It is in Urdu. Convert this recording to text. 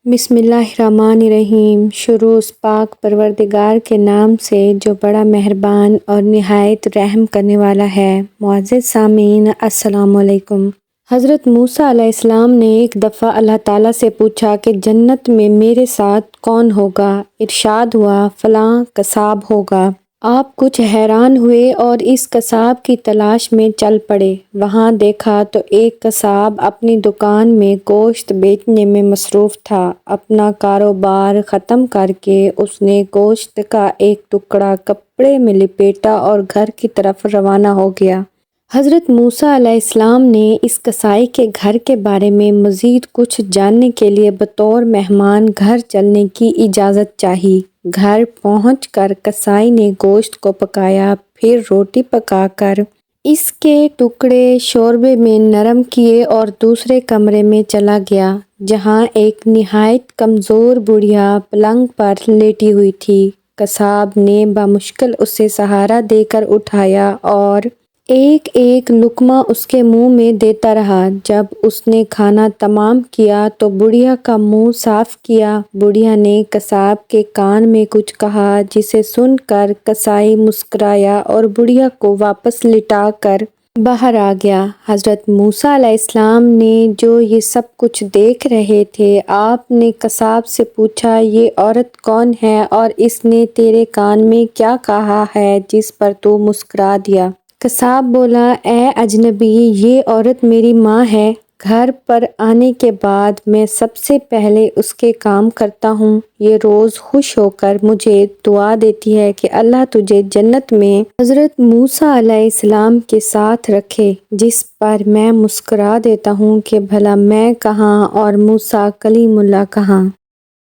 بسم اللہ الرحمن الرحیم۔ شروع اس پاک پروردگار کے نام سے جو بڑا مہربان اور نہایت رحم کرنے والا ہے۔ معزز سامعین، السلام علیکم۔ حضرت موسیٰ علیہ السلام نے ایک دفعہ اللہ تعالیٰ سے پوچھا کہ جنت میں میرے ساتھ کون ہوگا؟ ارشاد ہوا فلاں قصاب ہوگا۔ آپ کچھ حیران ہوئے اور اس قصاب کی تلاش میں چل پڑے۔ وہاں دیکھا تو ایک قصاب اپنی دکان میں گوشت بیچنے میں مصروف تھا۔ اپنا کاروبار ختم کر کے اس نے گوشت کا ایک ٹکڑا کپڑے میں لپیٹا اور گھر کی طرف روانہ ہو گیا۔ حضرت موسیٰ علیہ السلام نے اس قصائی کے گھر کے بارے میں مزید کچھ جاننے کے لیے بطور مہمان گھر چلنے کی اجازت چاہی۔ گھر پہنچ کر قصائی نے گوشت کو پکایا، پھر روٹی پکا کر اس کے ٹکڑے شوربے میں نرم کیے اور دوسرے کمرے میں چلا گیا، جہاں ایک نہایت کمزور بڑھیا پلنگ پر لیٹی ہوئی تھی۔ قصاب نے بمشکل اسے سہارا دے کر اٹھایا اور ایک ایک لقمہ اس کے منہ میں دیتا رہا۔ جب اس نے کھانا تمام کیا تو بڑھیا کا منہ صاف کیا۔ بڑھیا نے قصاب کے کان میں کچھ کہا، جسے سن کر قصائی مسکرایا اور بڑھیا کو واپس لٹا کر باہر آ گیا۔ حضرت موسیٰ علیہ السلام نے جو یہ سب کچھ دیکھ رہے تھے، آپ نے قصاب سے پوچھا یہ عورت کون ہے اور اس نے تیرے کان میں کیا کہا ہے جس پر تو مسکرا دیا؟ قصاب بولا، اے اجنبی، یہ عورت میری ماں ہے۔ گھر پر آنے کے بعد میں سب سے پہلے اس کے کام کرتا ہوں۔ یہ روز خوش ہو کر مجھے دعا دیتی ہے کہ اللہ تجھے جنت میں حضرت موسیٰ علیہ السلام کے ساتھ رکھے، جس پر میں مسکرا دیتا ہوں کہ بھلا میں کہاں اور موسیٰ کلیم اللہ کہاں۔